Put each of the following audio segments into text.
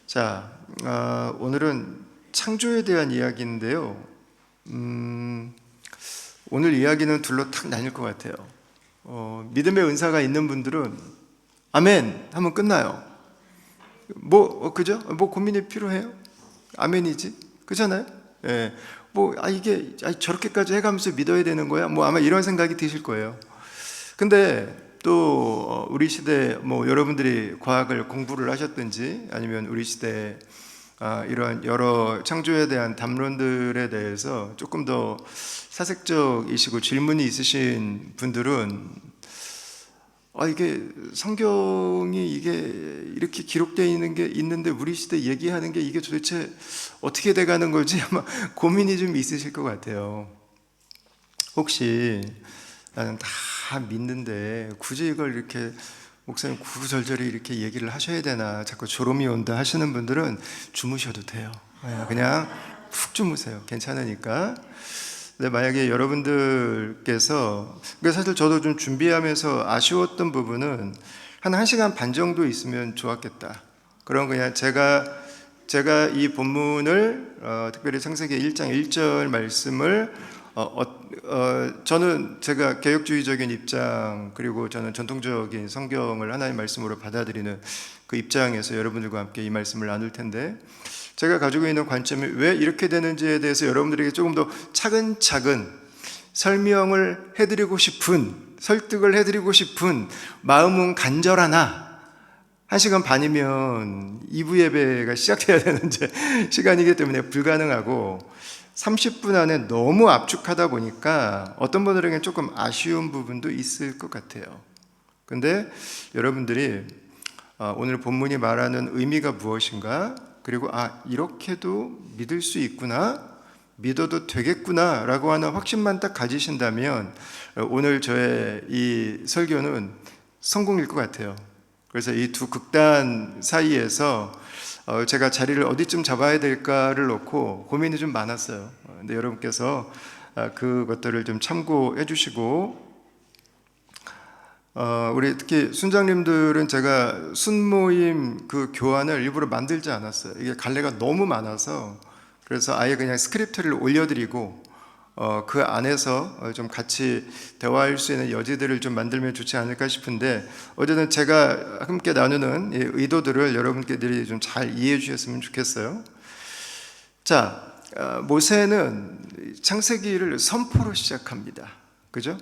자, 오늘은 창조에 대한 이야기인데요. 오늘 이야기는 둘로 탁 나뉠 것 같아요. 믿음의 은사가 있는 분들은 아멘 하면 끝나요. 그죠? 뭐 고민이 필요해요? 아멘이지, 그잖아요. 예, 이게 저렇게까지 해가면서 믿어야 되는 거야? 아마 이런 생각이 드실 거예요. 근데 또 우리 시대 여러분들이 과학을 공부를 하셨든지 아니면 우리 시대 이러한 여러 창조에 대한 담론들에 대해서 조금 더 사색적이시고 질문이 있으신 분들은 이게 성경이 이게 이렇게 기록되어 있는 게 있는데 우리 시대 얘기하는 게 이게 도대체 어떻게 돼가는 걸지 아마 고민이 좀 있으실 것 같아요. 혹시 나는 다 믿는데 굳이 이걸 이렇게 목사님 구구절절히 이렇게 얘기를 하셔야 되나, 자꾸 졸음이 온다 하시는 분들은 주무셔도 돼요. 그냥 푹 주무세요. 괜찮으니까. 근데 만약에 여러분들께서, 사실 저도 좀 준비하면서 아쉬웠던 부분은 한 1시간 반 정도 있으면 좋았겠다. 그럼 그냥 제가 이 본문을 특별히 창세기 1장 1절 말씀을 저는 제가 개혁주의적인 입장, 그리고 저는 전통적인 성경을 하나의 말씀으로 받아들이는 그 입장에서 여러분들과 함께 이 말씀을 나눌 텐데, 제가 가지고 있는 관점이 왜 이렇게 되는지에 대해서 여러분들에게 조금 더 차근차근 설명을 해드리고 싶은, 설득을 해드리고 싶은 마음은 간절하나 1시간 반이면 2부 예배가 시작돼야 되는 시간이기 때문에 불가능하고, 30분 안에 너무 압축하다 보니까 어떤 분들에게는 조금 아쉬운 부분도 있을 것 같아요. 근데 여러분들이 오늘 본문이 말하는 의미가 무엇인가, 그리고 이렇게도 믿을 수 있구나, 믿어도 되겠구나 라고 하는 확신만 딱 가지신다면 오늘 저의 이 설교는 성공일 것 같아요. 그래서 이 두 극단 사이에서 제가 자리를 어디쯤 잡아야 될까를 놓고 고민이 좀 많았어요. 근데 여러분께서 그것들을 좀 참고해 주시고, 우리 특히 순장님들은 제가 순모임 그 교환을 일부러 만들지 않았어요. 이게 갈래가 너무 많아서. 그래서 아예 그냥 스크립트를 올려드리고 그 안에서 좀 같이 대화할 수 있는 여지들을 좀 만들면 좋지 않을까 싶은데, 어쨌든 제가 함께 나누는 이 의도들을 여러분께들이 좀 잘 이해해 주셨으면 좋겠어요. 자, 모세는 창세기를 선포로 시작합니다. 그죠?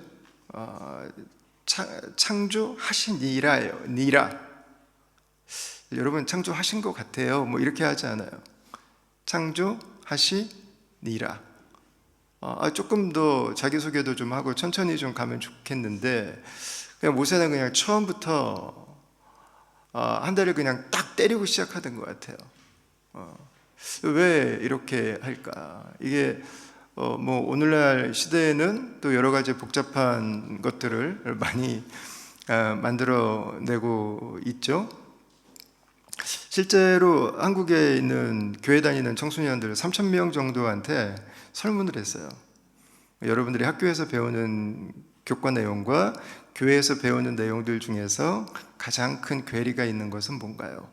창조하시니라예요. 니라. 여러분 창조하신 것 같아요. 이렇게 하지 않아요. 창조하시니라. 조금 더 자기소개도 좀 하고 천천히 좀 가면 좋겠는데, 그냥 모세는 그냥 처음부터 한 달을 그냥 딱 때리고 시작하던 것 같아요. 왜 이렇게 할까? 이게 오늘날 시대에는 또 여러 가지 복잡한 것들을 많이 만들어내고 있죠. 실제로 한국에 있는 교회 다니는 청소년들 3,000명 정도한테 설문을 했어요. 여러분들이 학교에서 배우는 교과 내용과 교회에서 배우는 내용들 중에서 가장 큰 괴리가 있는 것은 뭔가요?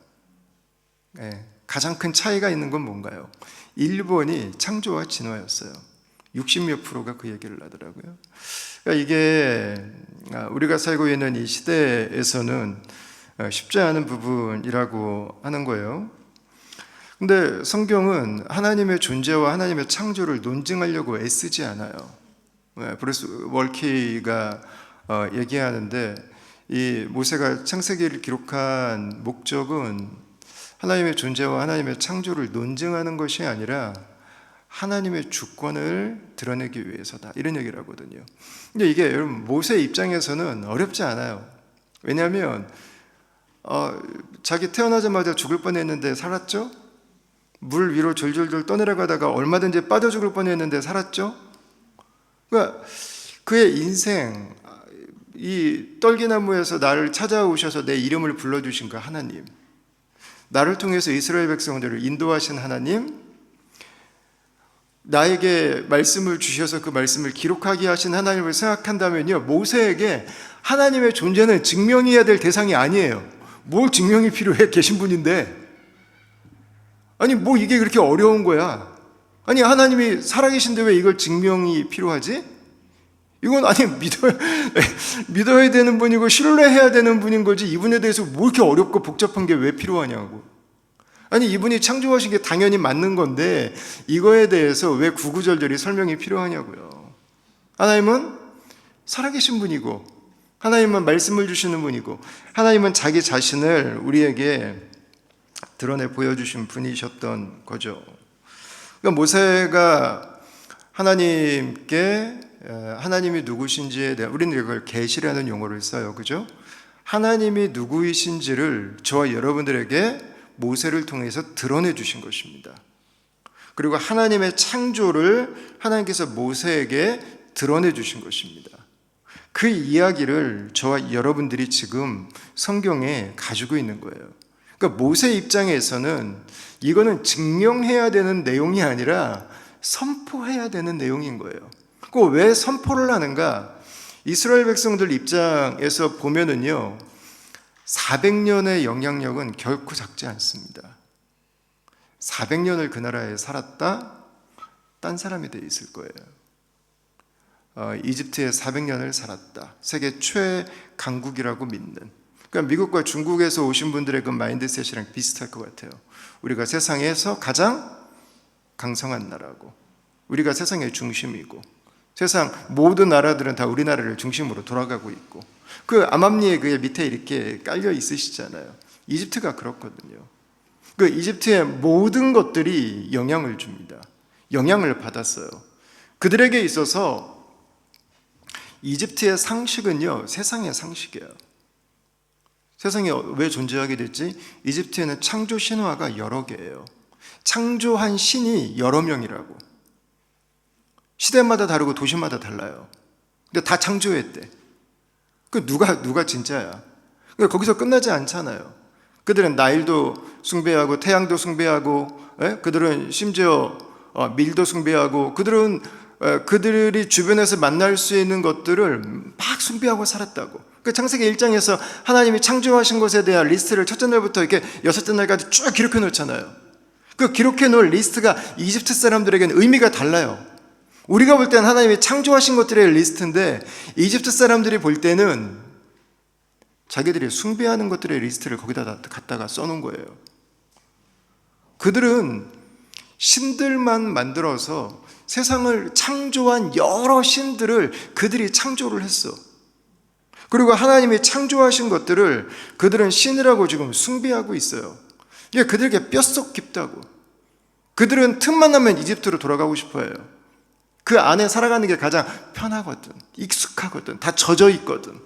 가장 큰 차이가 있는 건 뭔가요? 1번이 창조와 진화였어요. 60몇 %가 그 얘기를 하더라고요. 그러니까 이게 우리가 살고 있는 이 시대에서는 쉽지 않은 부분이라고 하는 거예요. 근데 성경은 하나님의 존재와 하나님의 창조를 논증하려고 애쓰지 않아요. 브루스 월키가 얘기하는데, 이 모세가 창세기를 기록한 목적은 하나님의 존재와 하나님의 창조를 논증하는 것이 아니라 하나님의 주권을 드러내기 위해서다, 이런 얘기를 하거든요. 근데 이게 여러분 모세 입장에서는 어렵지 않아요. 왜냐하면 자기 태어나자마자 죽을 뻔했는데 살았죠? 물 위로 졸졸졸 떠내려가다가 얼마든지 빠져 죽을 뻔했는데 살았죠? 그러니까 그의 인생, 이 떨기나무에서 나를 찾아오셔서 내 이름을 불러주신 그 하나님, 나를 통해서 이스라엘 백성들을 인도하신 하나님, 나에게 말씀을 주셔서 그 말씀을 기록하게 하신 하나님을 생각한다면요, 모세에게 하나님의 존재는 증명해야 될 대상이 아니에요. 뭘 증명이 필요해? 계신 분인데. 아니 뭐 이게 그렇게 어려운 거야? 아니 하나님이 살아계신데 왜 이걸 증명이 필요하지? 이건 아니 믿어야 되는 분이고 신뢰해야 되는 분인 거지, 이분에 대해서 뭐 이렇게 어렵고 복잡한 게 왜 필요하냐고. 아니 이분이 창조하신 게 당연히 맞는 건데 이거에 대해서 왜 구구절절히 설명이 필요하냐고요. 하나님은 살아계신 분이고, 하나님은 말씀을 주시는 분이고, 하나님은 자기 자신을 우리에게 드러내 보여주신 분이셨던 거죠. 그러니까 모세가 하나님께 하나님이 누구신지에 대한, 우리는 이걸 계시라는 용어를 써요, 그죠? 하나님이 누구이신지를 저와 여러분들에게 모세를 통해서 드러내 주신 것입니다. 그리고 하나님의 창조를 하나님께서 모세에게 드러내 주신 것입니다. 그 이야기를 저와 여러분들이 지금 성경에 가지고 있는 거예요. 그러니까 모세 입장에서는 이거는 증명해야 되는 내용이 아니라 선포해야 되는 내용인 거예요. 그 왜 선포를 하는가? 이스라엘 백성들 입장에서 보면은요, 400년의 영향력은 결코 작지 않습니다. 400년을 그 나라에 살았다, 딴 사람이 돼 있을 거예요. 이집트에 400년을 살았다, 세계 최강국이라고 믿는. 그러니까 미국과 중국에서 오신 분들의 그 마인드셋이랑 비슷할 것 같아요. 우리가 세상에서 가장 강성한 나라고, 우리가 세상의 중심이고, 세상 모든 나라들은 다 우리나라를 중심으로 돌아가고 있고, 그 암암리에 그 밑에 이렇게 깔려 있으시잖아요. 이집트가 그렇거든요. 그 이집트의 모든 것들이 영향을 줍니다. 영향을 받았어요. 그들에게 있어서 이집트의 상식은요, 세상의 상식이에요. 세상에 왜 존재하게 됐지? 이집트에는 창조 신화가 여러 개예요. 창조한 신이 여러 명이라고. 시대마다 다르고 도시마다 달라요. 근데 다 창조했대. 그 누가 진짜야? 거기서 끝나지 않잖아요. 그들은 나일도 숭배하고 태양도 숭배하고, 그들은 심지어 밀도 숭배하고, 그들은 그들이 주변에서 만날 수 있는 것들을 막 숭배하고 살았다고. 그 창세기 1장에서 하나님이 창조하신 것에 대한 리스트를 첫째 날부터 이렇게 여섯째 날까지 쭉 기록해 놓잖아요. 그 기록해 놓을 리스트가 이집트 사람들에게는 의미가 달라요. 우리가 볼 때는 하나님이 창조하신 것들의 리스트인데, 이집트 사람들이 볼 때는 자기들이 숭배하는 것들의 리스트를 거기다 갖다가 써놓은 거예요. 그들은 신들만 만들어서 세상을 창조한 여러 신들을 그들이 창조를 했어. 그리고 하나님이 창조하신 것들을 그들은 신이라고 지금 숭배하고 있어요. 이게 그들에게 뼛속 깊다고. 그들은 틈만 나면 이집트로 돌아가고 싶어 해요. 그 안에 살아가는 게 가장 편하거든, 익숙하거든, 다 젖어 있거든.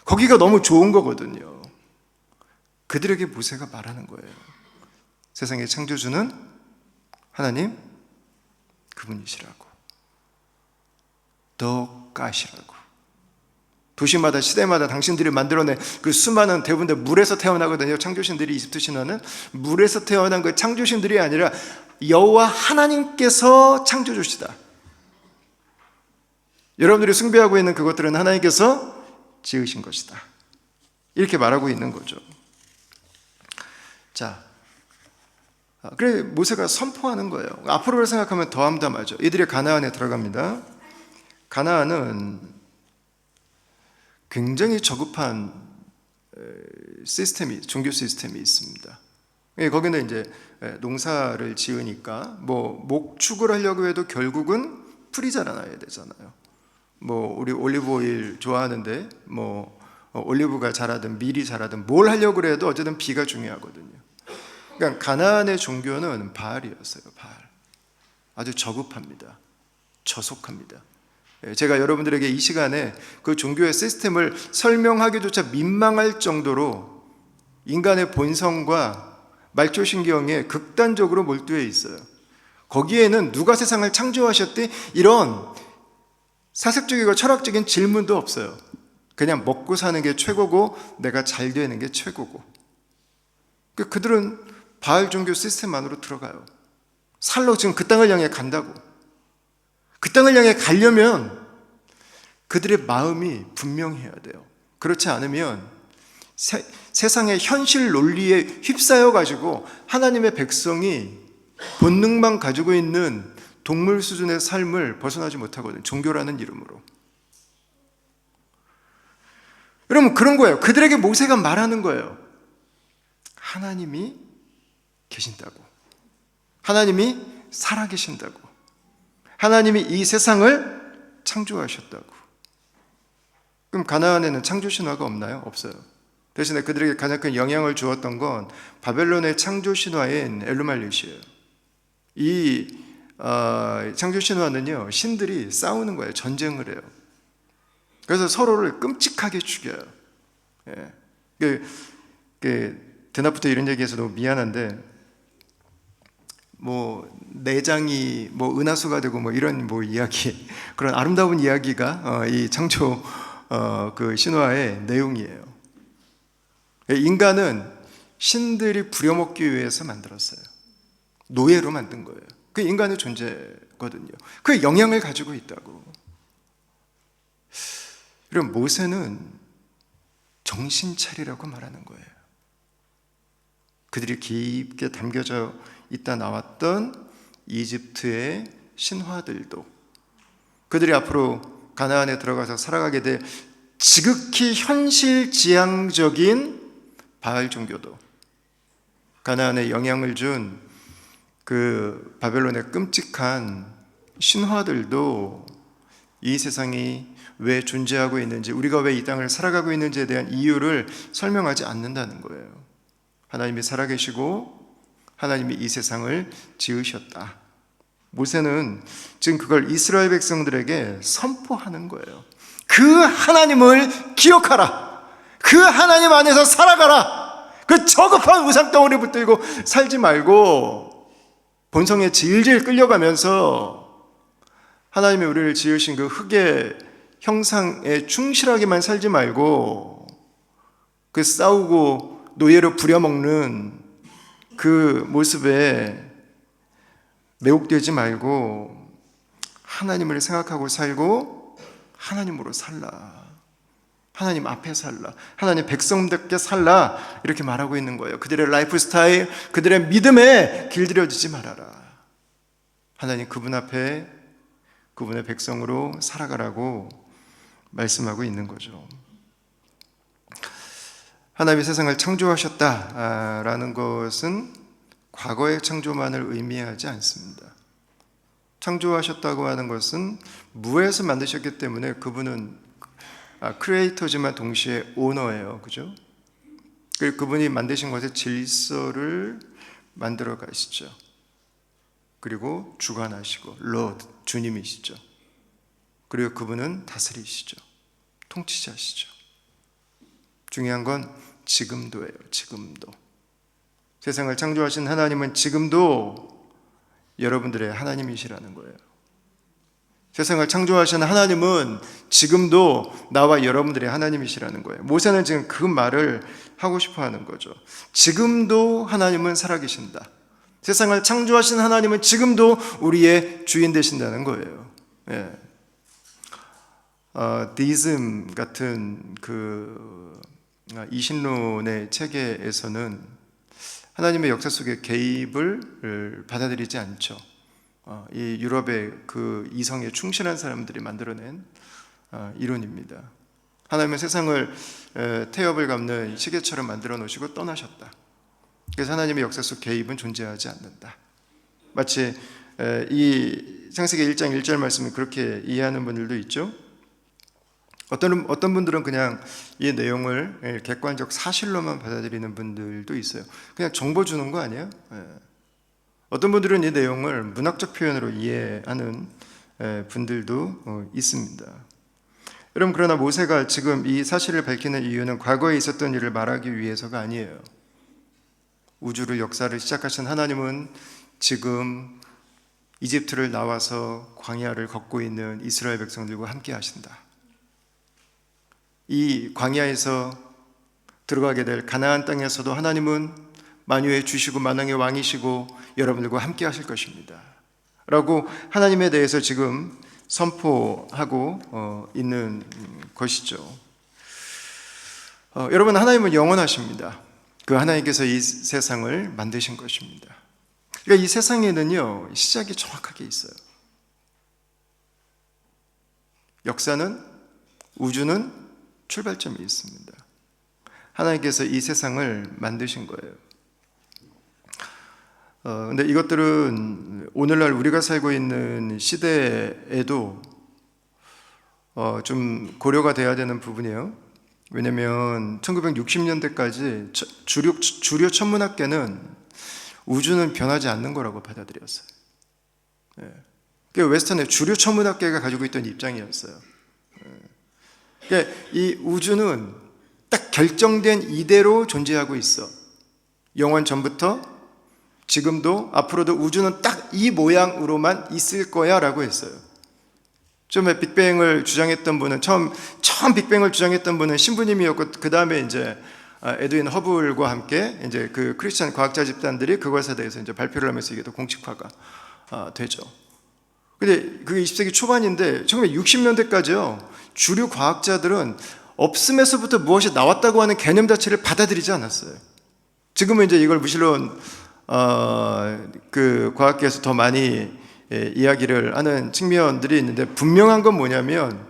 거기가 너무 좋은 거거든요. 그들에게 모세가 말하는 거예요. 세상의 창조주는 하나님, 그분이시라고. 더 가시라고. 도시마다 시대마다 당신들이 만들어낸 그 수많은, 대부분 물에서 태어나거든요. 창조신들이, 이집트 신화는 물에서 태어난 그 창조신들이 아니라 여호와 하나님께서 창조주시다. 여러분들이 숭배하고 있는 그것들은 하나님께서 지으신 것이다, 이렇게 말하고 있는 거죠. 자, 그래 모세가 선포하는 거예요. 앞으로를 생각하면 더 암담하죠. 이들이 가나안에 들어갑니다. 가나안은 굉장히 저급한 종교 시스템이 있습니다. 거기는 이제 농사를 지으니까 뭐 목축을 하려고 해도 결국은 풀이 자라나야 되잖아요. 뭐 우리 올리브 오일 좋아하는데 뭐 올리브가 자라든 밀이 자라든 뭘 하려고 그래도 어쨌든 비가 중요하거든요. 그러니까 가나안의 종교는 바알이었어요. 바알. 아주 저급합니다. 저속합니다. 제가 여러분들에게 이 시간에 그 종교의 시스템을 설명하기조차 민망할 정도로 인간의 본성과 말초신경에 극단적으로 몰두해 있어요. 거기에는 누가 세상을 창조하셨대? 이런 사색적이고 철학적인 질문도 없어요. 그냥 먹고 사는 게 최고고 내가 잘 되는 게 최고고. 그들은 바알 종교 시스템 안으로 들어가요. 살로 지금 그 땅을 향해 간다고. 그 땅을 향해 가려면 그들의 마음이 분명해야 돼요. 그렇지 않으면 세상의 현실 논리에 휩싸여 가지고 하나님의 백성이 본능만 가지고 있는 동물 수준의 삶을 벗어나지 못하거든요. 종교라는 이름으로. 여러분, 그런 거예요. 그들에게 모세가 말하는 거예요. 하나님이 계신다고. 하나님이 살아계신다고. 하나님이 이 세상을 창조하셨다고. 그럼 가나안에는 창조 신화가 없나요? 없어요. 대신에 그들에게 가장 큰 영향을 주었던 건 바벨론의 창조 신화인 엘루말릿이에요. 이 창조 신화는요, 신들이 싸우는 거예요. 전쟁을 해요. 그래서 서로를 끔찍하게 죽여요. 대낮부터 이런 얘기해서 너무 미안한데, 내장이 은하수가 되고 이런 이야기, 그런 아름다운 이야기가 이 창조 그 신화의 내용이에요. 인간은 신들이 부려먹기 위해서 만들었어요. 노예로 만든 거예요. 그 인간의 존재거든요. 그 영향을 가지고 있다고. 그럼 모세는 정신 차리라고 말하는 거예요. 그들이 깊게 담겨져 있다 나왔던 이집트의 신화들도, 그들이 앞으로 가나안에 들어가서 살아가게 될 지극히 현실지향적인 바알 종교도, 가나안에 영향을 준 그 바벨론의 끔찍한 신화들도 이 세상이 왜 존재하고 있는지, 우리가 왜 이 땅을 살아가고 있는지에 대한 이유를 설명하지 않는다는 거예요. 하나님이 살아계시고 하나님이 이 세상을 지으셨다. 모세는 지금 그걸 이스라엘 백성들에게 선포하는 거예요. 그 하나님을 기억하라. 그 하나님 안에서 살아가라. 그 저급한 우상덩어리 붙들고 살지 말고 본성에 질질 끌려가면서 하나님이 우리를 지으신 그 흙의 형상에 충실하게만 살지 말고, 그 싸우고 노예로 부려먹는 그 모습에 매혹되지 말고 하나님을 생각하고 살고 하나님으로 살라. 하나님 앞에 살라. 하나님 백성답게 살라. 이렇게 말하고 있는 거예요. 그들의 라이프 스타일, 그들의 믿음에 길들여지지 말아라. 하나님 그분 앞에 그분의 백성으로 살아가라고 말씀하고 있는 거죠. 하나님이 세상을 창조하셨다라는 것은 과거의 창조만을 의미하지 않습니다. 창조하셨다고 하는 것은 무에서 만드셨기 때문에 그분은 크리에이터지만 동시에 오너예요. 그죠? 그분이 만드신 것의 질서를 만들어 가시죠. 그리고 주관하시고 로드, 주님이시죠. 그리고 그분은 다스리시죠. 통치자시죠. 중요한 건 지금도예요. 지금도. 세상을 창조하신 하나님은 지금도 여러분들의 하나님이시라는 거예요. 세상을 창조하신 하나님은 지금도 나와 여러분들의 하나님이시라는 거예요. 모세는 지금 그 말을 하고 싶어 하는 거죠. 지금도 하나님은 살아계신다. 세상을 창조하신 하나님은 지금도 우리의 주인 되신다는 거예요. 디이즘 같은 그 이신론의 체계에서는 하나님의 역사 속의 개입을 받아들이지 않죠. 이 유럽의 그 이성에 충실한 사람들이 만들어낸 이론입니다. 하나님은 세상을 태엽을 감는 시계처럼 만들어 놓으시고 떠나셨다. 그래서 하나님의 역사 속 개입은 존재하지 않는다. 마치 이 창세기 1장 1절 말씀을 그렇게 이해하는 분들도 있죠. 어떤 분들은 그냥 이 내용을 객관적 사실로만 받아들이는 분들도 있어요. 그냥 정보 주는 거 아니에요? 어떤 분들은 이 내용을 문학적 표현으로 이해하는 분들도 있습니다. 여러분, 그러나 모세가 지금 이 사실을 밝히는 이유는 과거에 있었던 일을 말하기 위해서가 아니에요. 우주를 역사를 시작하신 하나님은 지금 이집트를 나와서 광야를 걷고 있는 이스라엘 백성들과 함께 하신다. 이 광야에서 들어가게 될 가나안 땅에서도 하나님은 만유의 주시고 만왕의 왕이시고 여러분들과 함께 하실 것입니다 라고 하나님에 대해서 지금 선포하고 있는 것이죠. 여러분, 하나님은 영원하십니다. 그 하나님께서 이 세상을 만드신 것입니다. 그러니까 이 세상에는요, 시작이 정확하게 있어요. 역사는, 우주는 출발점이 있습니다. 하나님께서 이 세상을 만드신 거예요. 근데 이것들은 오늘날 우리가 살고 있는 시대에도 좀 고려가 돼야 되는 부분이에요. 왜냐면 1960년대까지 주류 천문학계는 우주는 변하지 않는 거라고 받아들였어요. 그게 웨스턴의 주류 천문학계가 가지고 있던 입장이었어요. 그러니까 이 우주는 딱 결정된 이대로 존재하고 있어. 영원 전부터 지금도 앞으로도 우주는 딱 이 모양으로만 있을 거야 라고 했어요. 처음에 빅뱅을 주장했던 분은 처음 빅뱅을 주장했던 분은 신부님이었고, 그 다음에 이제 에드윈 허블과 함께 이제 그 크리스천 과학자 집단들이 그것에 대해서 이제 발표를 하면서 이게 또 공식화가 되죠. 근데 그게 20세기 초반인데 1960년대까지요, 주류 과학자들은 없음에서부터 무엇이 나왔다고 하는 개념 자체를 받아들이지 않았어요. 지금은 이제 이걸 무실론 그 과학계에서 더 많이 이야기를 하는 측면들이 있는데, 분명한 건 뭐냐면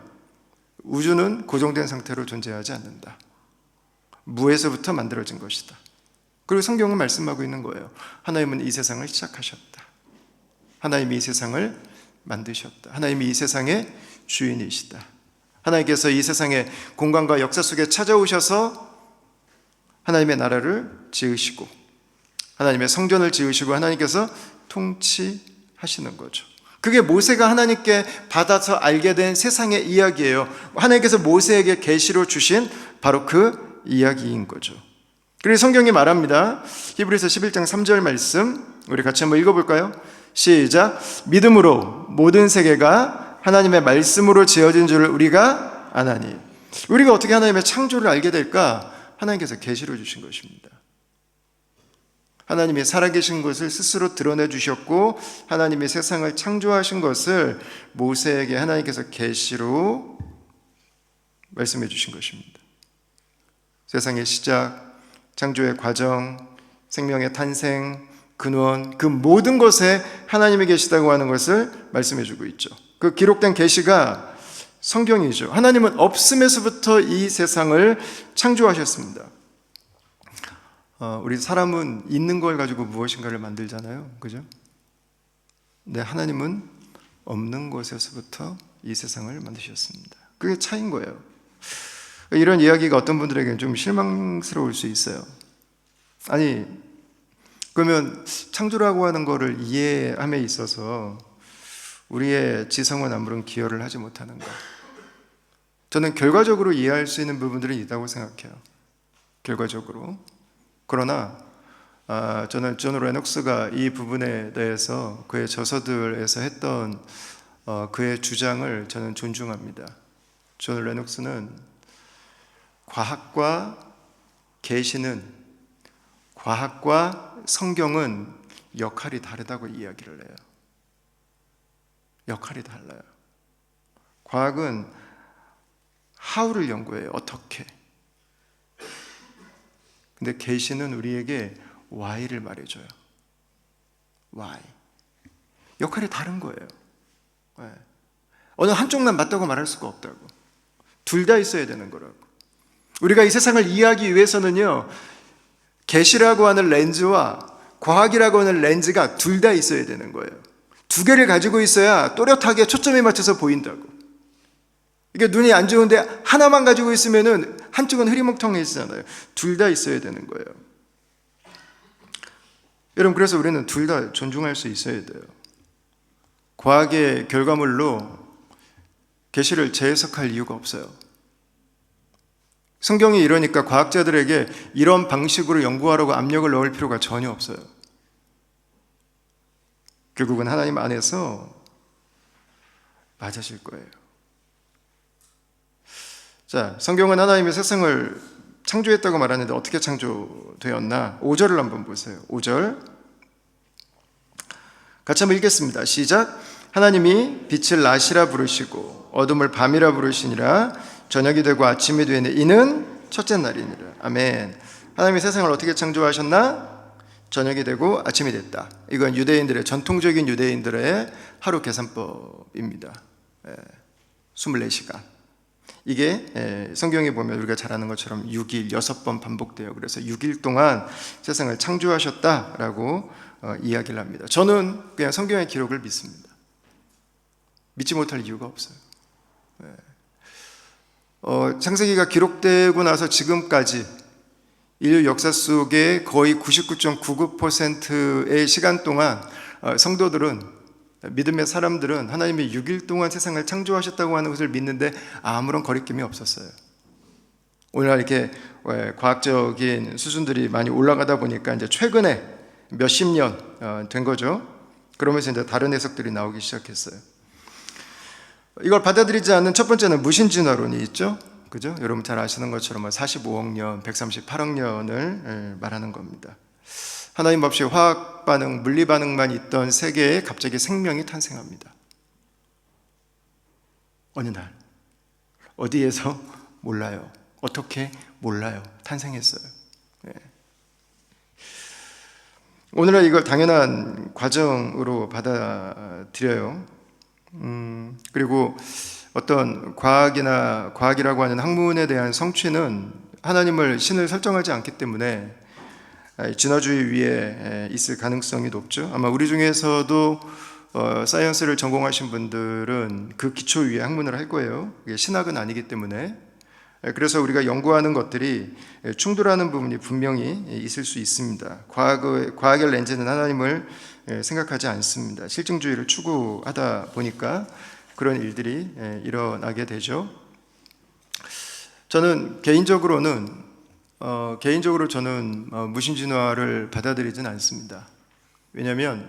우주는 고정된 상태로 존재하지 않는다. 무에서부터 만들어진 것이다. 그리고 성경은 말씀하고 있는 거예요. 하나님은 이 세상을 시작하셨다. 하나님이 이 세상을 만드셨다. 하나님이 이 세상의 주인이시다. 하나님께서 이 세상의 공간과 역사 속에 찾아오셔서 하나님의 나라를 지으시고 하나님의 성전을 지으시고 하나님께서 통치하시는 거죠. 그게 모세가 하나님께 받아서 알게 된 세상의 이야기예요. 하나님께서 모세에게 계시로 주신 바로 그 이야기인 거죠. 그리고 성경이 말합니다. 히브리서 11장 3절 말씀 우리 같이 한번 읽어볼까요? 시작. 믿음으로 모든 세계가 하나님의 말씀으로 지어진 줄을 우리가 아나니. 우리가 어떻게 하나님의 창조를 알게 될까? 하나님께서 계시로 주신 것입니다. 하나님이 살아계신 것을 스스로 드러내 주셨고, 하나님이 세상을 창조하신 것을 모세에게 하나님께서 계시로 말씀해 주신 것입니다. 세상의 시작, 창조의 과정, 생명의 탄생, 근원, 그 모든 것에 하나님이 계시다고 하는 것을 말씀해 주고 있죠. 그 기록된 계시가 성경이죠. 하나님은 없음에서부터 이 세상을 창조하셨습니다. 우리 사람은 있는 걸 가지고 무엇인가를 만들잖아요. 그죠? 근데 하나님은 없는 것에서부터 이 세상을 만드셨습니다. 그게 차이인 거예요. 이런 이야기가 어떤 분들에게는 좀 실망스러울 수 있어요. 아니, 그러면 창조라고 하는 거를 이해함에 있어서 우리의 지성은 아무런 기여를 하지 못하는가? 저는 결과적으로 이해할 수 있는 부분들이 있다고 생각해요. 결과적으로. 그러나 저는 존 레녹스가 이 부분에 대해서 그의 저서들에서 했던 그의 주장을 저는 존중합니다. 존 레녹스는 과학과 계시는, 과학과 성경은 역할이 다르다고 이야기를 해요. 역할이 달라요. 과학은 how를 연구해요. 어떻게. 근데 계시는 우리에게 why를 말해줘요. why. 역할이 다른 거예요. 네. 어느 한쪽만 맞다고 말할 수가 없다고. 둘 다 있어야 되는 거라고. 우리가 이 세상을 이해하기 위해서는요, 계시라고 하는 렌즈와 과학이라고 하는 렌즈가 둘 다 있어야 되는 거예요. 두 개를 가지고 있어야 또렷하게 초점에 맞춰서 보인다고. 이게 눈이 안 좋은데 하나만 가지고 있으면은 한쪽은 흐리멍텅해지잖아요. 둘 다 있어야 되는 거예요. 여러분, 그래서 우리는 둘 다 존중할 수 있어야 돼요. 과학의 결과물로 계시를 재해석할 이유가 없어요. 성경이 이러니까 과학자들에게 이런 방식으로 연구하라고 압력을 넣을 필요가 전혀 없어요. 결국은 하나님 안에서 맞으실 거예요. 자, 성경은 하나님의 세상을 창조했다고 말하는데 어떻게 창조되었나? 5절을 한번 보세요. 5절 같이 한번 읽겠습니다. 시작. 하나님이 빛을 낮이라 부르시고 어둠을 밤이라 부르시니라. 저녁이 되고 아침이 되니 이는 첫째 날이니라. 아멘. 하나님이 세상을 어떻게 창조하셨나? 저녁이 되고 아침이 됐다. 이건 유대인들의 전통적인 유대인들의 하루 계산법입니다. 24시간. 이게 성경에 보면 우리가 잘 아는 것처럼 6일 6번 반복돼요. 그래서 6일 동안 세상을 창조하셨다라고 이야기를 합니다. 저는 그냥 성경의 기록을 믿습니다. 믿지 못할 이유가 없어요. 창세기가 기록되고 나서 지금까지 인류 역사 속에 거의 99.99%의 시간 동안 성도들은, 믿음의 사람들은 하나님이 6일 동안 세상을 창조하셨다고 하는 것을 믿는데 아무런 거리낌이 없었어요. 오늘날 이렇게 과학적인 수준들이 많이 올라가다 보니까 이제 최근에 몇십 년 된 거죠. 그러면서 이제 다른 해석들이 나오기 시작했어요. 이걸 받아들이지 않는 첫 번째는 무신진화론이 있죠. 그죠? 여러분 잘 아시는 것처럼 45억 년, 138억 년을 말하는 겁니다. 하나님 없이 화학 반응, 물리 반응만 있던 세계에 갑자기 생명이 탄생합니다. 어느 날 어디에서 몰라요. 어떻게 몰라요. 탄생했어요. 오늘은 이걸 당연한 과정으로 받아들여요. 그리고 어떤 과학이라고 하는 학문에 대한 성취는 하나님을 신을 설정하지 않기 때문에 진화주의 위에 있을 가능성이 높죠. 아마 우리 중에서도 사이언스를 전공하신 분들은 그 기초 위에 학문을 할 거예요. 이게 신학은 아니기 때문에. 그래서 우리가 연구하는 것들이 충돌하는 부분이 분명히 있을 수 있습니다. 과학의 렌즈는 하나님을 생각하지 않습니다. 실증주의를 추구하다 보니까 그런 일들이 일어나게 되죠. 저는 개인적으로는 무신진화를 받아들이진 않습니다. 왜냐하면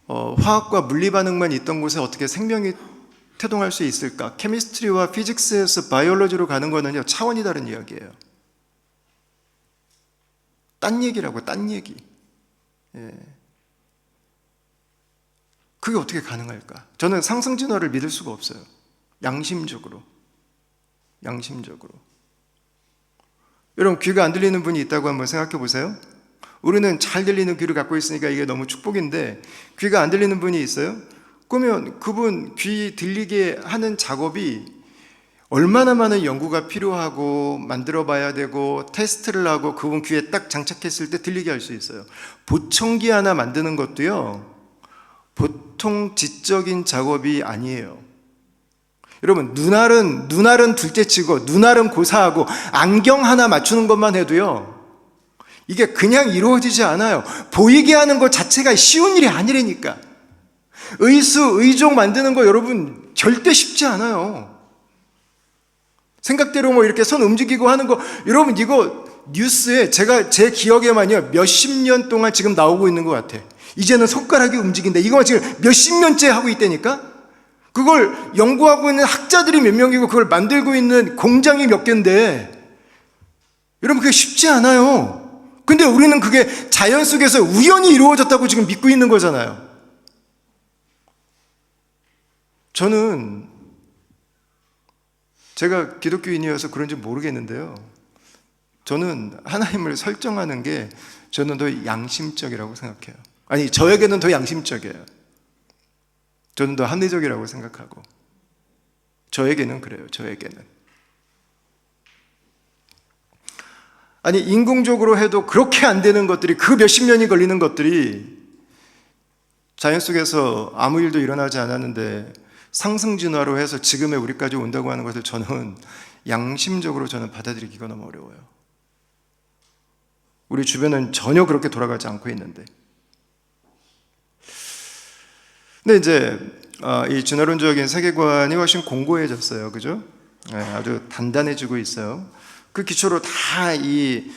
화학과 물리 반응만 있던 곳에 어떻게 생명이 태동할 수 있을까? 케미스트리와 피직스에서 바이올로지로 가는 거는요, 차원이 다른 이야기예요. 딴 얘기라고, 딴 얘기. 그게 어떻게 가능할까? 저는 상승진화를 믿을 수가 없어요. 양심적으로. 여러분, 귀가 안 들리는 분이 있다고 한번 생각해 보세요. 우리는 잘 들리는 귀를 갖고 있으니까 이게 너무 축복인데, 귀가 안 들리는 분이 있어요? 그러면 그분 귀 들리게 하는 작업이 얼마나 많은 연구가 필요하고 만들어 봐야 되고 테스트를 하고 그분 귀에 딱 장착했을 때 들리게 할 수 있어요. 보청기 하나 만드는 것도요, 보통 지적인 작업이 아니에요. 여러분, 눈알은 둘째치고 눈알은 고사하고 안경 하나 맞추는 것만 해도요, 이게 그냥 이루어지지 않아요. 보이게 하는 것 자체가 쉬운 일이 아니라니까. 의수, 의종 만드는 거 여러분 절대 쉽지 않아요. 생각대로 뭐 이렇게 손 움직이고 하는 거, 여러분 이거 뉴스에 제 기억에만요 몇십 년 동안 지금 나오고 있는 것 같아. 이제는 손가락이 움직인다. 이거 지금 몇십 년째 하고 있다니까? 그걸 연구하고 있는 학자들이 몇 명이고 그걸 만들고 있는 공장이 몇 개인데, 여러분 그게 쉽지 않아요. 근데 우리는 그게 자연 속에서 우연히 이루어졌다고 지금 믿고 있는 거잖아요. 저는 제가 기독교인이어서 그런지 모르겠는데요, 저는 하나님을 설정하는 게 저는 더 양심적이라고 생각해요. 아니, 저에게는 더 양심적이에요. 저는 더 합리적이라고 생각하고, 저에게는 그래요. 저에게는. 아니, 인공적으로 해도 그렇게 안 되는 것들이, 그 몇십 년이 걸리는 것들이 자연 속에서 아무 일도 일어나지 않았는데 상승진화로 해서 지금의 우리까지 온다고 하는 것을 저는 양심적으로 받아들이기가 너무 어려워요. 우리 주변은 전혀 그렇게 돌아가지 않고 있는데. 근데 이제 이 진화론적인 세계관이 훨씬 공고해졌어요. 그죠? 아주 단단해지고 있어요. 그 기초로 다 이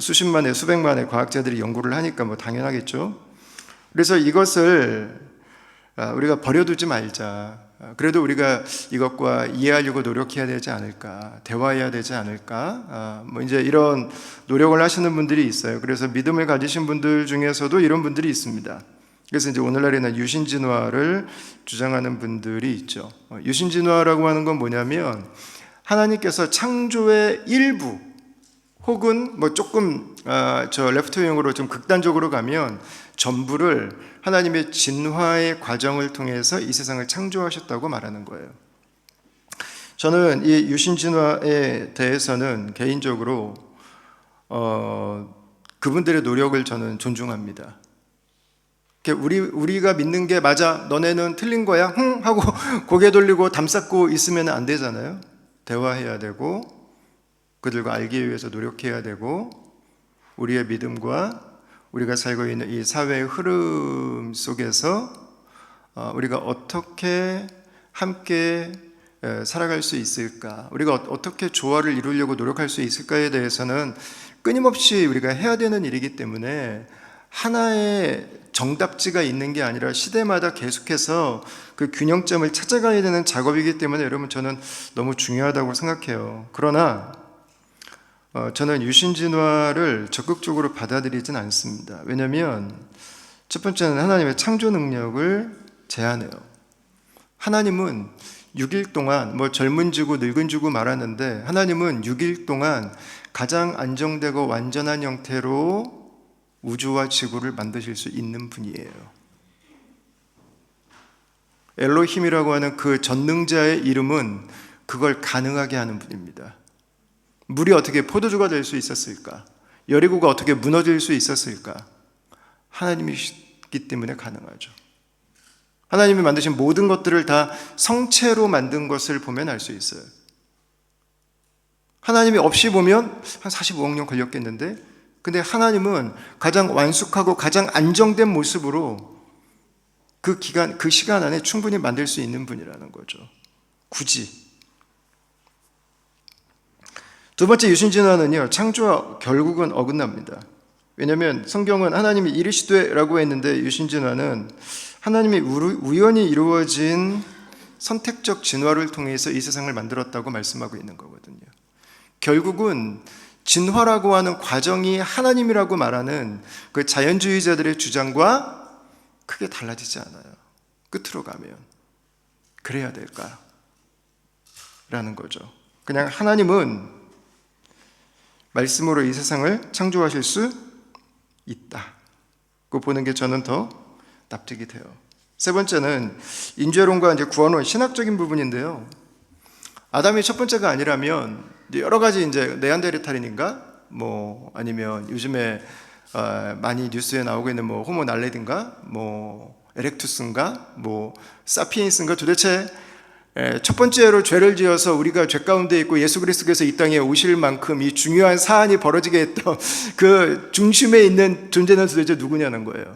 수십만의 수백만의 과학자들이 연구를 하니까 뭐 당연하겠죠. 그래서 이것을 우리가 버려두지 말자. 그래도 우리가 이것과 이해하려고 노력해야 되지 않을까, 대화해야 되지 않을까, 뭐 이제 이런 노력을 하시는 분들이 있어요. 그래서 믿음을 가지신 분들 중에서도 이런 분들이 있습니다. 그래서 이제 오늘날에는 유신진화를 주장하는 분들이 있죠. 유신진화라고 하는 건 뭐냐면, 하나님께서 창조의 일부 혹은 뭐 조금 저 레프트윙으로 좀 극단적으로 가면 전부를 하나님의 진화의 과정을 통해서 이 세상을 창조하셨다고 말하는 거예요. 저는 이 유신 진화에 대해서는 개인적으로 그분들의 노력을 저는 존중합니다. 우리가 믿는 게 맞아, 너네는 틀린 거야, 흥 하고 고개 돌리고 담 쌓고 있으면 안 되잖아요. 대화해야 되고 그들과 알기 위해서 노력해야 되고 우리의 믿음과 우리가 살고 있는 이 사회의 흐름 속에서 우리가 어떻게 함께 살아갈 수 있을까, 우리가 어떻게 조화를 이루려고 노력할 수 있을까에 대해서는 끊임없이 우리가 해야 되는 일이기 때문에 하나의 정답지가 있는 게 아니라 시대마다 계속해서 그 균형점을 찾아가야 되는 작업이기 때문에 여러분, 저는 너무 중요하다고 생각해요. 그러나 저는 유신진화를 적극적으로 받아들이진 않습니다. 왜냐하면 첫 번째는 하나님의 창조 능력을 제한해요. 하나님은 6일 동안 뭐 젊은 주고 늙은 주고 말하는데, 하나님은 6일 동안 가장 안정되고 완전한 형태로 우주와 지구를 만드실 수 있는 분이에요. 엘로힘이라고 하는 그 전능자의 이름은 그걸 가능하게 하는 분입니다. 물이 어떻게 포도주가 될 수 있었을까? 여리고가 어떻게 무너질 수 있었을까? 하나님이시기 때문에 가능하죠. 하나님이 만드신 모든 것들을 다 성체로 만든 것을 보면 알 수 있어요. 하나님이 없이 보면 한 45억 년 걸렸겠는데, 근데 하나님은 가장 완숙하고 가장 안정된 모습으로 그 시간 안에 충분히 만들 수 있는 분이라는 거죠. 굳이. 두 번째 유신진화는요, 창조와 결국은 어긋납니다. 왜냐하면 성경은 하나님이 이르시되라고 했는데, 유신진화는 하나님이 우연히 이루어진 선택적 진화를 통해서 이 세상을 만들었다고 말씀하고 있는 거거든요. 결국은 진화라고 하는 과정이 하나님이라고 말하는 그 자연주의자들의 주장과 크게 달라지지 않아요. 끝으로 가면 그래야 될까? 라는 거죠. 그냥 하나님은 말씀으로 이 세상을 창조하실 수 있다. 그거 보는 게 저는 더 납득이 돼요. 세 번째는 인죄론과 이제 구원론, 신학적인 부분인데요. 아담이 첫 번째가 아니라면 여러 가지 이제 네안데르탈인인가, 뭐 아니면 요즘에 많이 뉴스에 나오고 있는 뭐 호모 날레딘가, 뭐 에렉투스인가, 뭐 사피엔스인가, 도대체 첫 번째로 죄를 지어서 우리가 죄 가운데 있고 예수 그리스도께서 이 땅에 오실 만큼 이 중요한 사안이 벌어지게 했던 그 중심에 있는 존재는 도대체 누구냐는 거예요.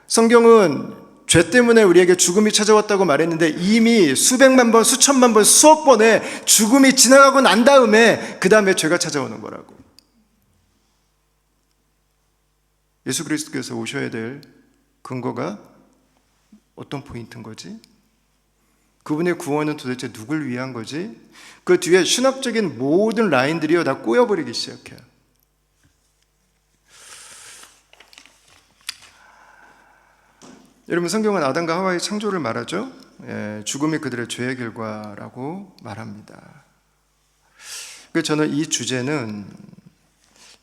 성경은 죄 때문에 우리에게 죽음이 찾아왔다고 말했는데 이미 수백만 번, 수천만 번, 수억 번의 죽음이 지나가고 난 다음에 그 다음에 죄가 찾아오는 거라고. 예수 그리스도께서 오셔야 될 근거가 어떤 포인트인 거지? 그분의 구원은 도대체 누굴 위한 거지? 그 뒤에 신학적인 모든 라인들이요 다 꼬여버리기 시작해요. 여러분, 성경은 아담과 하와의 창조를 말하죠. 죽음이 그들의 죄의 결과라고 말합니다. 그래서 저는 이 주제는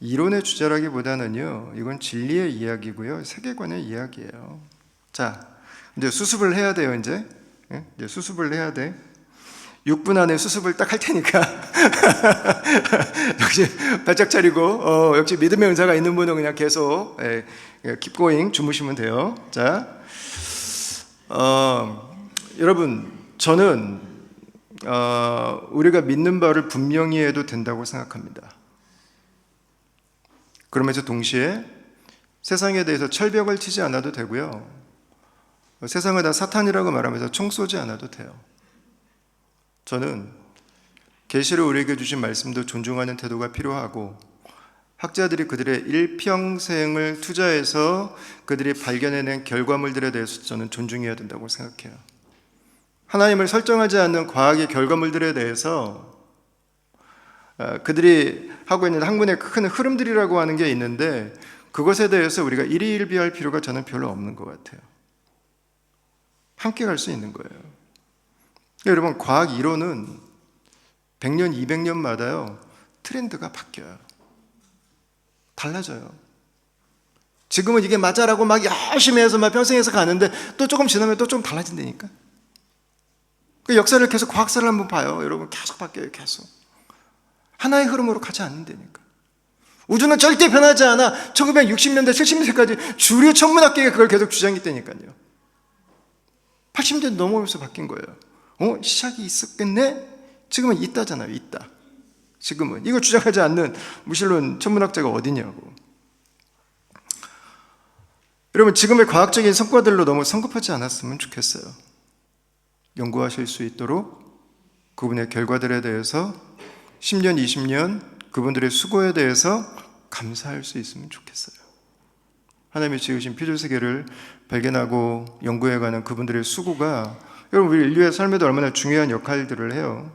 이론의 주제라기보다는요, 이건 진리의 이야기고요, 세계관의 이야기예요. 자, 이제 수습을 해야 돼요. 이제 수습을 해야 돼. 6분 안에 수습을 딱 할 테니까 역시 바짝 차리고 역시 믿음의 은사가 있는 분은 그냥 계속 keep going 주무시면 돼요. 자, 여러분, 저는 우리가 믿는 바를 분명히 해도 된다고 생각합니다. 그러면서 동시에 세상에 대해서 철벽을 치지 않아도 되고요, 세상을 다 사탄이라고 말하면서 총 쏘지 않아도 돼요. 저는 계시로 우리에게 주신 말씀도 존중하는 태도가 필요하고, 학자들이 그들의 일평생을 투자해서 그들이 발견해낸 결과물들에 대해서 저는 존중해야 된다고 생각해요. 하나님을 설정하지 않는 과학의 결과물들에 대해서 그들이 하고 있는 학문의 큰 흐름들이라고 하는 게 있는데, 그것에 대해서 우리가 일희일비할 필요가 저는 별로 없는 것 같아요. 함께 갈 수 있는 거예요. 여러분, 과학 이론은 100년, 200년마다요 트렌드가 바뀌어요. 달라져요. 지금은 이게 맞아라고 막 열심히 해서 막 평생해서 가는데 또 조금 지나면 또 좀 달라진다니까. 그 역사를 계속 과학사를 한번 봐요. 여러분 계속 바뀌어요. 계속. 하나의 흐름으로 가지 않는다니까. 우주는 절대 변하지 않아. 1960년대, 70년대까지 주류 천문학계가 그걸 계속 주장했다니까요. 80년대 넘어오면서 바뀐 거예요. 시작이 있었겠네? 지금은 있다잖아요. 있다. 지금은. 이거 주장하지 않는 무신론 천문학자가 어디냐고. 여러분, 지금의 과학적인 성과들로 너무 성급하지 않았으면 좋겠어요. 연구하실 수 있도록 그분의 결과들에 대해서 10년, 20년 그분들의 수고에 대해서 감사할 수 있으면 좋겠어요. 하나님이 지으신 피조세계를 발견하고 연구해가는 그분들의 수고가 여러분 우리 인류의 삶에도 얼마나 중요한 역할들을 해요.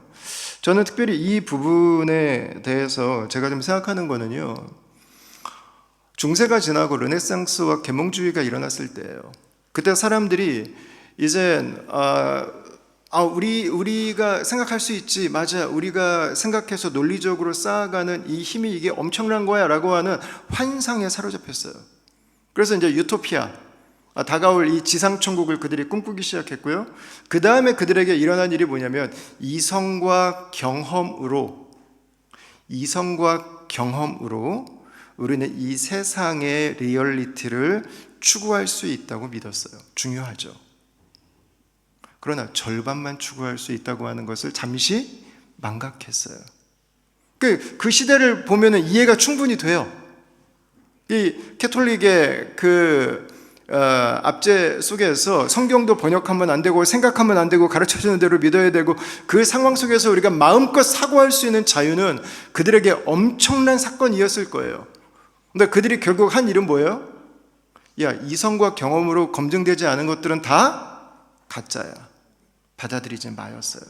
저는 특별히 이 부분에 대해서 제가 좀 생각하는 거는요, 중세가 지나고 르네상스와 계몽주의가 일어났을 때예요. 그때 사람들이 이제 우리가 생각할 수 있지, 맞아, 우리가 생각해서 논리적으로 쌓아가는 이 힘이 이게 엄청난 거야 라고 하는 환상에 사로잡혔어요. 그래서 이제 유토피아, 다가올 이 지상천국을 그들이 꿈꾸기 시작했고요. 그 다음에 그들에게 일어난 일이 뭐냐면 이성과 경험으로 우리는 이 세상의 리얼리티를 추구할 수 있다고 믿었어요. 중요하죠. 그러나 절반만 추구할 수 있다고 하는 것을 잠시 망각했어요. 그 시대를 보면 이해가 충분히 돼요. 이 캐톨릭의 압제 속에서 성경도 번역하면 안 되고 생각하면 안 되고 가르쳐주는 대로 믿어야 되고 그 상황 속에서 우리가 마음껏 사고할 수 있는 자유는 그들에게 엄청난 사건이었을 거예요. 근데 그들이 결국 한 일은 뭐예요? 야, 이성과 경험으로 검증되지 않은 것들은 다 가짜야. 받아들이지 마였어요.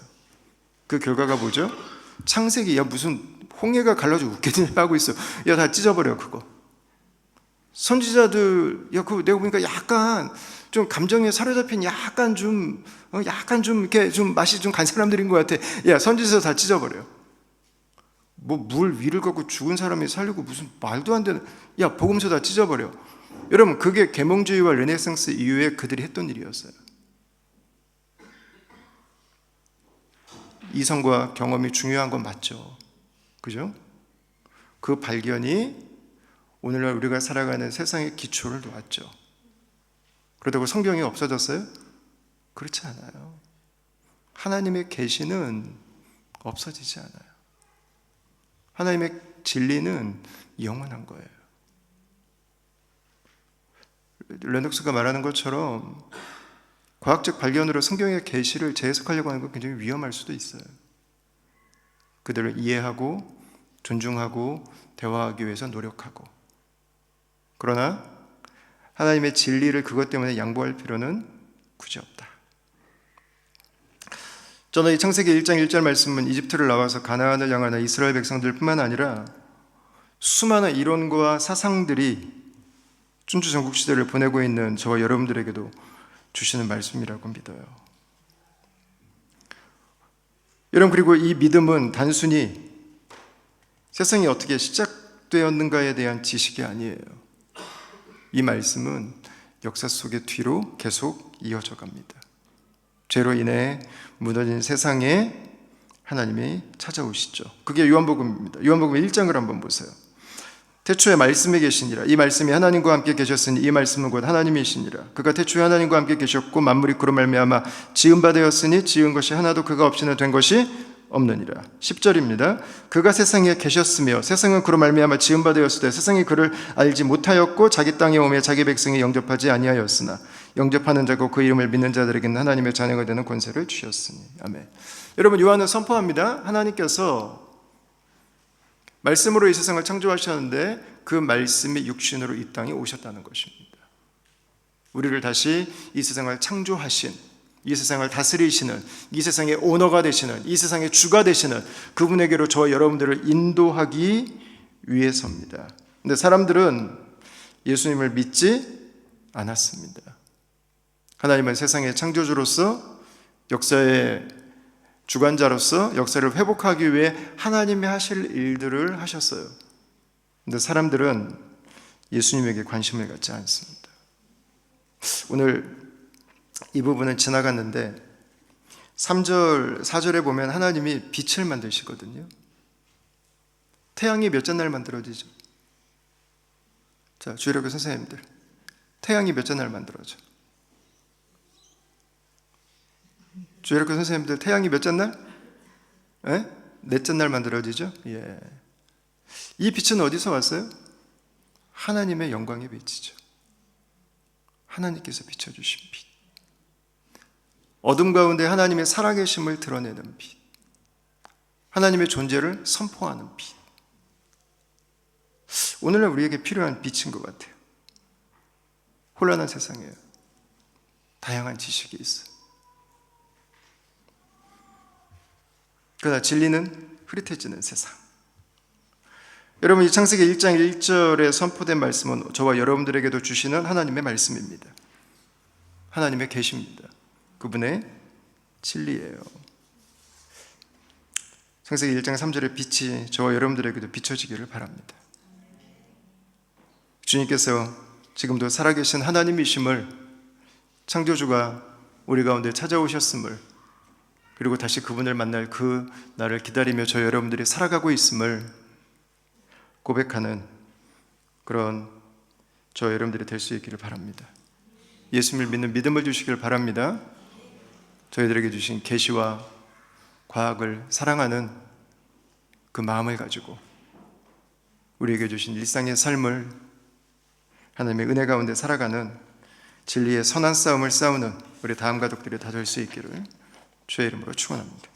그 결과가 뭐죠? 창세기, 야 무슨 홍해가 갈라져 웃기냐 하고 있어. 야, 다 찢어버려 그거. 선지자들, 야, 그거 내가 보니까 약간 좀 감정에 사로잡힌 약간 좀 이렇게 좀 맛이 좀 간 사람들인 것 같아. 야, 선지자 다 찢어버려. 뭐 물 위를 걷고 죽은 사람이 살리고 무슨 말도 안 되는, 야, 복음서 다 찢어버려. 여러분, 그게 계몽주의와 르네상스 이후에 그들이 했던 일이었어요. 이성과 경험이 중요한 건 맞죠. 그죠? 그 발견이 오늘날 우리가 살아가는 세상의 기초를 놓았죠. 그렇다고 성경이 없어졌어요? 그렇지 않아요. 하나님의 계시는 없어지지 않아요. 하나님의 진리는 영원한 거예요. 레녹스가 말하는 것처럼 과학적 발견으로 성경의 계시를 재해석하려고 하는 건 굉장히 위험할 수도 있어요. 그들을 이해하고 존중하고 대화하기 위해서 노력하고, 그러나 하나님의 진리를 그것 때문에 양보할 필요는 굳이 없다. 저는 이 창세기 1장 1절 말씀은 이집트를 나와서 가나안을 향하는 이스라엘 백성들뿐만 아니라 수많은 이론과 사상들이 춘추전국 시대를 보내고 있는 저와 여러분들에게도 주시는 말씀이라고 믿어요. 여러분, 그리고 이 믿음은 단순히 세상이 어떻게 시작되었는가에 대한 지식이 아니에요. 이 말씀은 역사 속의 뒤로 계속 이어져 갑니다. 죄로 인해 무너진 세상에 하나님이 찾아오시죠. 그게 요한복음입니다. 요한복음 1장을 한번 보세요. 태초에 말씀이 계시니라. 이 말씀이 하나님과 함께 계셨으니 이 말씀은 곧 하나님이시니라. 그가 태초에 하나님과 함께 계셨고 만물이 그로 말미암아 지은 바 되었으니 지은 것이 하나도 그가 없이는 된 것이 없느니라. 10절입니다. 그가 세상에 계셨으며 세상은 그로 말미암아 지은 바 되었으되 세상이 그를 알지 못하였고 자기 땅에 오매 자기 백성이 영접하지 아니하였으나 영접하는 자고 그 이름을 믿는 자들에게는 하나님의 자녀가 되는 권세를 주셨으니. 아멘. 여러분, 요한은 선포합니다. 하나님께서 말씀으로 이 세상을 창조하셨는데 그 말씀이 육신으로 이 땅에 오셨다는 것입니다. 우리를 다시 이 세상을 창조하신, 이 세상을 다스리시는, 이 세상의 오너가 되시는, 이 세상의 주가 되시는 그분에게로 저와 여러분들을 인도하기 위해서입니다. 근데 사람들은 예수님을 믿지 않았습니다. 하나님은 세상의 창조주로서 역사의 주관자로서 역사를 회복하기 위해 하나님이 하실 일들을 하셨어요. 근데 사람들은 예수님에게 관심을 갖지 않습니다. 오늘 이 부분은 지나갔는데 3절, 4절에 보면 하나님이 빛을 만드시거든요. 태양이 몇째 날 만들어지죠? 자, 주일학교 선생님들, 태양이 몇째 날 만들어져? 주일학교 선생님들, 태양이 몇째 날? 예? 넷째 날 만들어지죠? 예. 이 빛은 어디서 왔어요? 하나님의 영광의 빛이죠. 하나님께서 비춰주신 빛. 어둠 가운데 하나님의 살아계심을 드러내는 빛. 하나님의 존재를 선포하는 빛. 오늘날 우리에게 필요한 빛인 것 같아요. 혼란한 세상에 다양한 지식이 있어요. 그러나 진리는 흐릿해지는 세상. 여러분, 이 창세기 1장 1절에 선포된 말씀은 저와 여러분들에게도 주시는 하나님의 말씀입니다. 하나님의 계시입니다. 그분의 진리예요. 창세기 1장 3절의 빛이 저와 여러분들에게도 비춰지기를 바랍니다. 주님께서 지금도 살아계신 하나님이심을, 창조주가 우리 가운데 찾아오셨음을, 그리고 다시 그분을 만날 그 날을 기다리며 저 여러분들이 살아가고 있음을 고백하는 그런 저 여러분들이 될 수 있기를 바랍니다. 예수님을 믿는 믿음을 주시기를 바랍니다. 저희들에게 주신 계시와 과학을 사랑하는 그 마음을 가지고 우리에게 주신 일상의 삶을 하나님의 은혜 가운데 살아가는 진리의 선한 싸움을 싸우는 우리 다음 가족들이 다 될 수 있기를 주의 이름으로 축원합니다.